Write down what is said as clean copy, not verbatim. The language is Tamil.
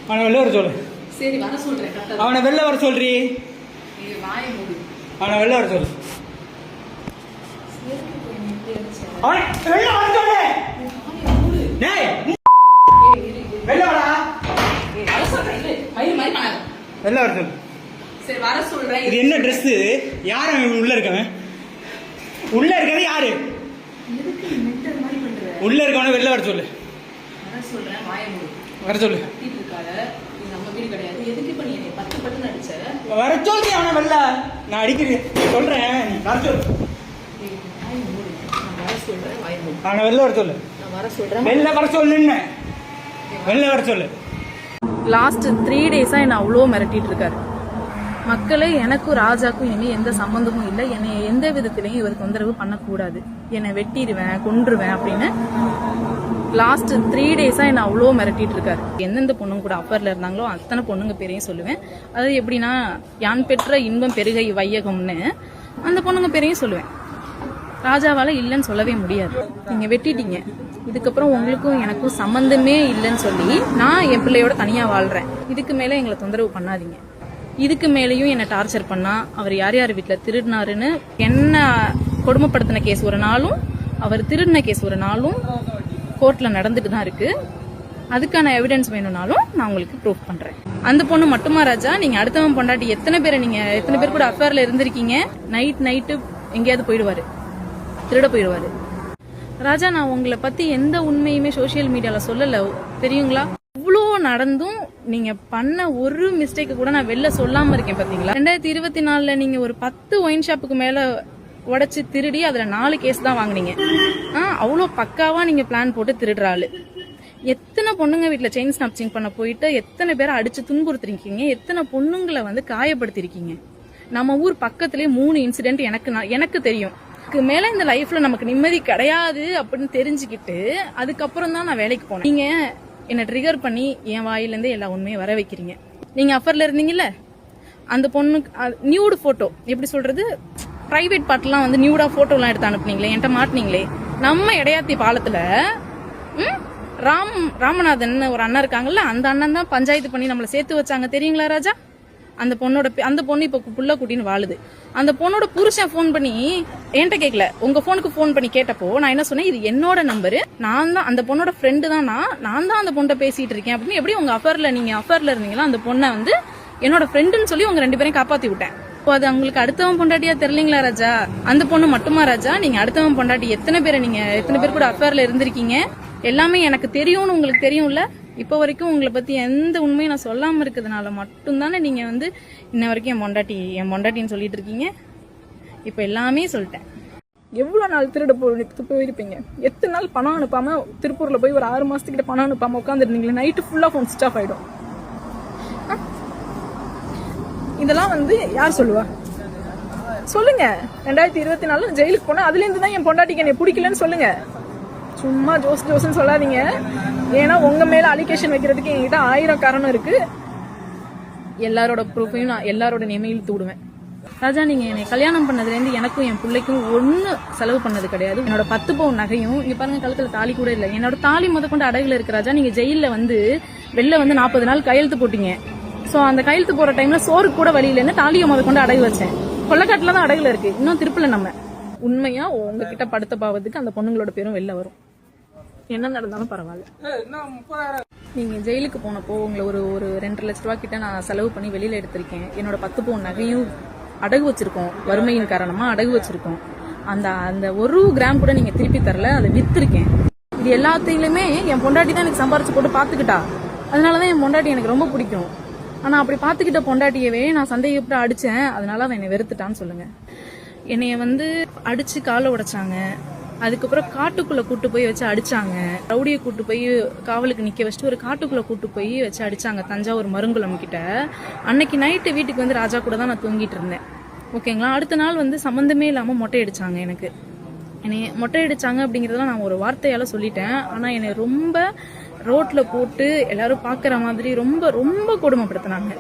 அவனை வெளில வர சொல்லு. சரி வர சொல்றேன். அவனை வெளில வர சொல்றீ. வாயை மூடு. அவனை வெளில வர சொல்லு. அவனை வெளில வர சொல்லு. டேய் வெளில வாடா. வர சொல்றேன். மயிர் மாதிரி பண்ணாத. வெளில வர சொல்லு. சரி வர சொல்றேன். இது என்ன Dress? யார் அவன் உள்ள இருக்கவன்? உள்ள இருக்கவே யாரு? எதுக்கு மென்டல் மாதிரி பண்ற? உள்ள இருக்கவன வெளில வர சொல்லு. வர சொல்றேன். வாயை மூடு. வர சொல்லு. கத்திட்டு இருக்காத. இது நம்ம வீடு கிடையாது. எதுக்கு இப்ப நீ என்னை பத்து பட்டுன்னு அடிச்ச? வர சொல்லி அவனை வெளில. நான் அடிக்கிறேன் சொல்றேன். நீ வர சொல்லு. வாயை மூடு. நான் வர சொல்றேன். வாயை மூடு. அவனை வெளில வர சொல்லு. நான் வர சொல்றேன். வெளில வர சொல்லுன்னு. வெளில வர சொல்லு. லாஸ்ட் 3 டேஸா என்ன அவ்வளோ மிரட்டிட்டு இருக்காரு. மக்களே, எனக்கும் ராஜாக்கும் இனிமே எந்த சம்பந்தமும் இல்லை. என்னை எந்த விதத்திலையும் இவர் தொந்தரவு பண்ணக்கூடாது. என்னை வெட்டிடுவேன், கொன்றுவேன் அப்படின்னு லாஸ்ட் 3 டேஸா என்ன அவ்வளோ மிரட்டிட்டு இருக்காரு. எந்தெந்த பொண்ணுங்க கூட அஃபர்ல இருந்தாங்களோ அத்தனை பொண்ணுங்க பேரையும் சொல்லுவேன். அதாவது எப்படின்னா, யான் பெற்ற இன்பம் பெருகை வையகம்னு அந்த பொண்ணுங்க பேரையும் சொல்லுவேன். ராஜாவால இல்லைன்னு சொல்லவே முடியாது. நீங்க வெட்டிட்டீங்க, இதுக்கப்புறம் உங்களுக்கும் எனக்கும் சம்பந்தமே இல்லைன்னு சொல்லி நான் என் பிள்ளையோட தனியா வாழ்றேன். இதுக்கு மேல எங்களை தொந்தரவு பண்ணாதீங்க. இதுக்கு மேலேயும் என்ன டார்ச்சர் பண்ணா, அவர் யார் யார் வீட்டில் திருடினாருன்னு என்ன கொடுமைப்படுத்தின கேஸ் ஒரு நாளும், அவர் திருடின கேஸ் ஒரு நாளும் கோர்ட்ல நடந்துட்டு தான் இருக்கு. அதுக்கான எவிடன்ஸ் வேணும்னாலும் நான் உங்களுக்கு ப்ரூஃப் பண்றேன். அந்த பொண்ணு மட்டுமா ராஜா, நீங்க அடுத்தவன் பொண்டாட்டி எத்தனை பேர் கூட அஃபேர்ல இருந்திருக்கீங்க. நைட்டு எங்கேயாவது போயிடுவாரு, திருட போயிடுவாரு. ராஜா, நான் உங்களை பத்தி எந்த உண்மையுமே சோசியல் மீடியால சொல்லல, தெரியுங்களா? இவ்வளோ நடந்தும் நீங்க பண்ண ஒரு மிஸ்டேக் கூட நான் வெளில சொல்லாம இருக்கேன். பாத்தீங்களா, 2024 நீங்க ஒரு 10 ஒயின் ஷாப்புக்கு மேல உடைச்சு திருடி அதுல 4 கேஸ் தான் வாங்கினீங்க. அவ்வளோ பக்காவா நீங்க பிளான் போட்டு திருடுறாள். எத்தனை பொண்ணுங்க வீட்டுல செயின் ஸ்னாப்சிங் பண்ண போயிட்டு எத்தனை பேரை அடிச்சு துன்புறுத்திருக்கீங்க, எத்தனை பொண்ணுங்களை காயப்படுத்திருக்கீங்க. நம்ம ஊர் பக்கத்துலயே 3 இன்சிடென்ட் எனக்கு தெரியும். இதுக்கு மேல இந்த லைஃப்ல நமக்கு நிம்மதி கிடையாது அப்படின்னு தெரிஞ்சுக்கிட்டு அதுக்கப்புறம் தான் நான் வேலைக்கு போனேன். நீங்க என்ன ட்ரிகர் பண்ணி என் வாயிலிருந்து எல்லா உண்மையை வர வைக்கிறீங்க. நீங்க அஃபர்ல இருந்தீங்கல்ல, அந்த பொண்ணுக்கு நியூடு போட்டோ, எப்படி சொல்றது, பிரைவேட் பார்ட்லாம் நியூடா போட்டோலாம் எடுத்து அனுப்புனீங்களே, என்கிட்ட மாட்டினீங்களே. நம்ம இடையாத்தி பாலத்துல ராமநாதன் ஒரு அண்ணன் இருக்காங்கல்ல, அந்த அண்ணன் தான் பஞ்சாயத்து பண்ணி நம்மளை சேர்த்து வச்சாங்க, தெரியுங்களா ராஜா? அந்த பொண்ணு இப்ப புள்ள குட்டின்னு வாழுது. அந்த பொண்ணோட புருஷன் போன் பண்ணி என்கிட்ட கேட்கல, உங்க போனுக்கு போன் பண்ணி கேட்டப்போ நான் என்ன சொன்னேன், இது என்னோட நம்பரு, நான் தான் அந்த பொண்ணோட ஃப்ரெண்டு தான், நான் தான் அந்த பொண்ணை பேசிட்டு இருக்கேன் அப்படின்னு. எப்படி நீங்க அஃபர்ல இருந்தீங்களா, அந்த பொண்ணை என்னோட ஃப்ரெண்டுன்னு சொல்லி உங்க 2 பேரையும் காப்பாத்தி விட்டேன். அது உங்களுக்கு அடுத்தவன் பொண்டாட்டியா தெரியலீங்களா ராஜா? அந்த பொண்ணு மட்டுமா ராஜா, நீங்க அடுத்தவன் பொண்டாட்டி எத்தனை பேர் கூட அஃபேர்ல இருந்திருக்கீங்க, எல்லாமே எனக்கு தெரியும்னு உங்களுக்கு தெரியும்ல. இப்போ வரைக்கும் உங்களை பத்தி எந்த உண்மையும் நான் சொல்லாம இருக்கிறதுனால மட்டும்தானே நீங்க இன்ன வரைக்கும் என் பொண்டாட்டின்னு சொல்லிட்டு இருக்கீங்க. இப்ப எல்லாமே சொல்லிட்டேன். எவ்வளவு நாள் திருட போயிருப்பீங்க? எத்தனை நாள் பணம் அனுப்பாம திருப்பூர்ல போய் ஒரு 6 மாசத்துக்கிட்ட பணம் அனுப்பாம உட்காந்துருந்தீங்களே, நைட்டு ஃபுல்லா போன் ஸ்விட்ச் ஆஃப் ஆயிடும். இதெல்லாம் யார் சொல்லுவா சொல்லுங்க? 2024 ஜெயிலுக்கு போனா அதுல இருந்து தான் என் பொண்டாட்டிக்கு என்னை பிடிக்கலன்னு சொல்லுங்க. சும்மா ஜோஸ்ன்னு சொல்லாதீங்க. ஏன்னா உங்க மேல அலிகேஷன் வைக்கிறதுக்கு என்கிட்ட 1000 காரணம் இருக்கு. எல்லாரோட ப்ரூஃபையும் நான் எல்லாரோட நேமையும் இழுத்து விடுவேன். ராஜா, நீங்க என்னை கல்யாணம் பண்ணதுலேருந்து எனக்கும் என் பிள்ளைக்கும் ஒண்ணு செலவு பண்ணது கிடையாது. என்னோட 10 பவுன் நகையும் இங்க பாருங்க, கழுத்துல தாலி கூட இல்லை. என்னோட தாலி முதற்கொண்டு அடகுல இருக்கு ராஜா. நீங்க ஜெயில வெளில 40 நாள் கையெழுத்து போட்டீங்க. சோ அந்த கையெழுத்து போற டைம்ல சோறு கூட வழி இல்லைன்னு தாலியை முதற்கொண்டு அடகு வச்சேன். கொள்ளக்காட்டுல தான் அடகுல இருக்கு, இன்னும் திருப்பல. நம்ம உண்மையா உங்ககிட்ட படுத்த பாவத்துக்கு அந்த பொண்ணுங்களோட பேரும் வெளில வரும். என்ன நடந்தாலும் பரவாயில்ல. நீங்க ஜெயிலுக்கு போனப்போ உங்களை ஒரு 2.5 லட்ச ரூபா கிட்ட நான் செலவு பண்ணி வெளியில எடுத்திருக்கேன். என்னோட 10 பவுன் நகையும் அடகு வச்சிருக்கோம், வறுமையின் காரணமா அடகு வச்சிருக்கோம். அந்த 1 கிராம் கூட நீங்க திருப்பி தரல, அதை வித்திருக்கேன். இது எல்லாத்தையுமே என் பொண்டாட்டி தான் எனக்கு சம்பாரிச்சு போட்டு பாத்துக்கிட்டா. அதனாலதான் என் பொண்டாட்டி எனக்கு ரொம்ப பிடிக்கும். ஆனா அப்படி பாத்துக்கிட்ட பொண்டாட்டியவே நான் சந்தேகப்பட்டு அடிச்சேன். அதனால அவன் என்னை வெறுத்துட்டான்னு சொல்லுங்க. என்னைய அடிச்சு காலை உடைச்சாங்க. அதுக்கப்புறம் காட்டுக்குள்ள கூட்டு போய் வச்சு அடிச்சாங்க. ரவுடியை கூட்டு போய் காவலுக்கு நிக்க வச்சுட்டு ஒரு காட்டுக்குள்ள கூட்டு போய் வச்சு அடிச்சாங்க, தஞ்சாவூர் மருங்குளம் கிட்ட. அன்னைக்கு நைட்டு வீட்டுக்கு ராஜா கூட தான் நான் தூங்கிட்டு இருந்தேன். ஓகேங்களா? அடுத்த நாள் சம்பந்தமே இல்லாம மொட்டை அடிச்சாங்க. என்னை மொட்டை அடிச்சாங்க அப்படிங்கறதெல்லாம் நான் ஒரு வார்த்தையால சொல்லிட்டேன். ஆனா என்னை ரொம்ப ரோட்ல போட்டு எல்லாரும் பாக்குற மாதிரி ரொம்ப ரொம்ப கொடுமைப்படுத்தினாங்க.